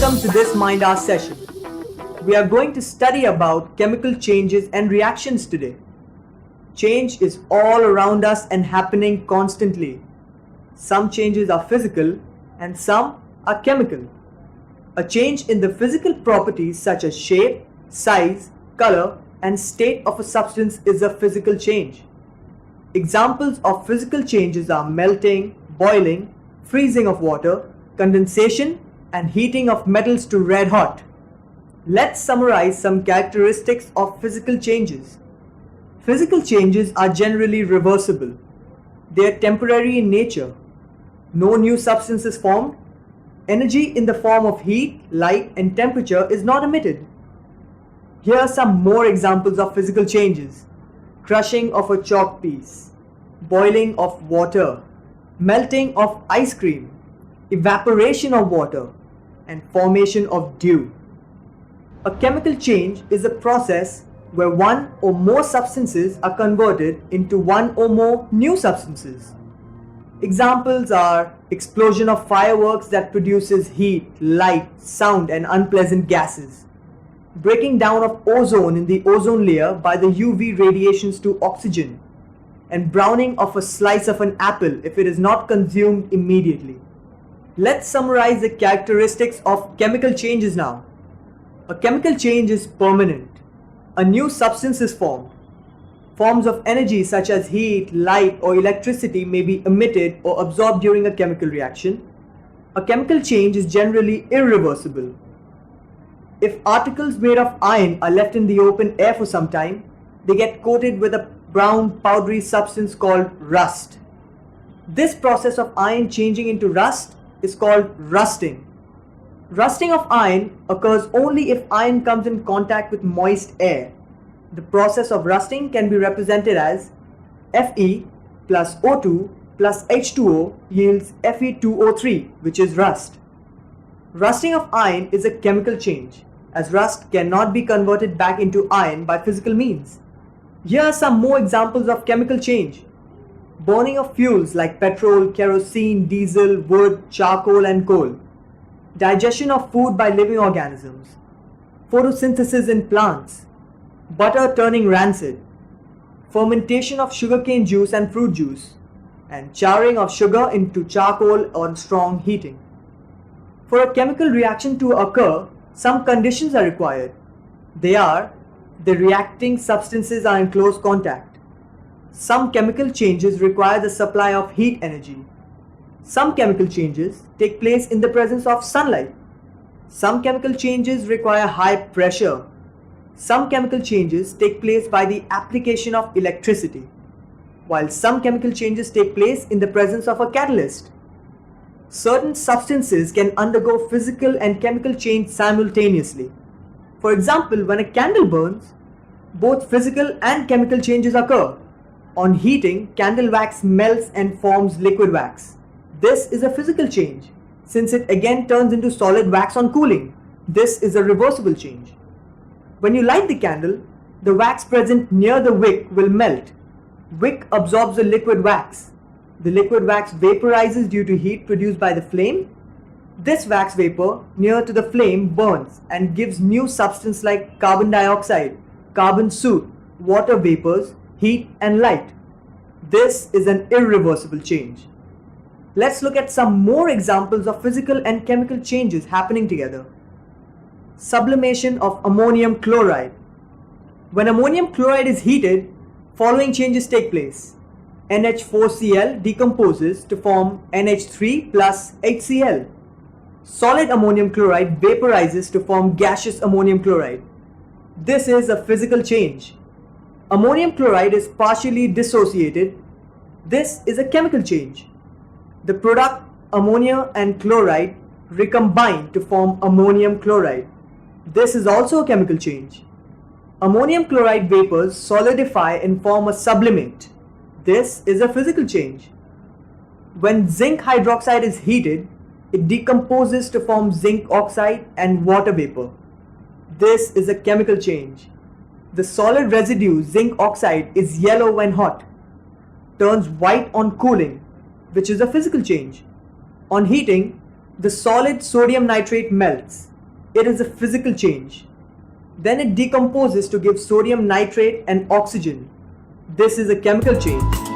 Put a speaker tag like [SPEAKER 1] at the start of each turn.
[SPEAKER 1] Welcome to this Mind Hour session. We are going to study about chemical changes and reactions today. Change is all around us and happening constantly. Some changes are physical and some are chemical. A change in the physical properties such as shape, size, color, and state of a substance is a physical change. Examples of physical changes are melting, boiling, freezing of water, condensation, and heating of metals to red hot. Let's summarize some characteristics of physical changes. Physical changes are generally reversible. They are temporary in nature. No new substance is formed. Energy in the form of heat, light, and temperature is not emitted. Here are some more examples of physical changes. Crushing of a chalk piece, boiling of water, melting of ice cream, evaporation of water, and formation of dew. A chemical change is a process where one or more substances are converted into one or more new substances. Examples are explosion of fireworks that produces heat, light, sound, and unpleasant gases. Breaking down of ozone in the ozone layer by the UV radiations to oxygen, and browning of a slice of an apple if it is not consumed immediately. Let's summarize the characteristics of chemical changes now. A chemical change is permanent. A new substance is formed. Forms of energy such as heat, light, or electricity may be emitted or absorbed during a chemical reaction. A chemical change is generally irreversible. If articles made of iron are left in the open air for some time, they get coated with a brown powdery substance called rust. This process of iron changing into rust is called rusting. Rusting of iron occurs only if iron comes in contact with moist air. The process of rusting can be represented as Fe plus O2 plus H2O yields Fe2O3, which is rust. Rusting of iron is a chemical change, as rust cannot be converted back into iron by physical means. Here are some more examples of chemical change. Burning of fuels like petrol, kerosene, diesel, wood, charcoal, and coal. Digestion of food by living organisms. Photosynthesis in plants. Butter turning rancid. Fermentation of sugarcane juice and fruit juice. And charring of sugar into charcoal on strong heating. For a chemical reaction to occur, some conditions are required. They are: the reacting substances are in close contact. Some chemical changes require the supply of heat energy. Some chemical changes take place in the presence of sunlight. Some chemical changes require high pressure. Some chemical changes take place by the application of electricity, while some chemical changes take place in the presence of a catalyst. Certain substances can undergo physical and chemical change simultaneously. For example, when a candle burns, both physical and chemical changes occur. On heating, candle wax melts and forms liquid wax. This is a physical change, since it again turns into solid wax on cooling. This is a reversible change. When you light the candle, the wax present near the wick will melt. Wick absorbs the liquid wax. The liquid wax vaporizes due to heat produced by the flame. This wax vapor near to the flame burns and gives new substance like carbon dioxide, carbon soot, water vapors, heat, and light. This is an irreversible change. Let's look at some more examples of physical and chemical changes happening together. Sublimation of ammonium chloride. When ammonium chloride is heated, following changes take place. NH4Cl decomposes to form NH3 plus HCl. Solid ammonium chloride vaporizes to form gaseous ammonium chloride. This is a physical change. Ammonium chloride is partially dissociated. This is a chemical change. The product ammonia and chloride recombine to form ammonium chloride. This is also a chemical change. Ammonium chloride vapors solidify and form a sublimate. This is a physical change. When zinc hydroxide is heated, it decomposes to form zinc oxide and water vapor. This is a chemical change. The solid residue zinc oxide is yellow when hot, turns white on cooling, which is a physical change. On heating, the solid sodium nitrate melts It is a physical change. Then it decomposes to give sodium nitrate and oxygen. This is a chemical change.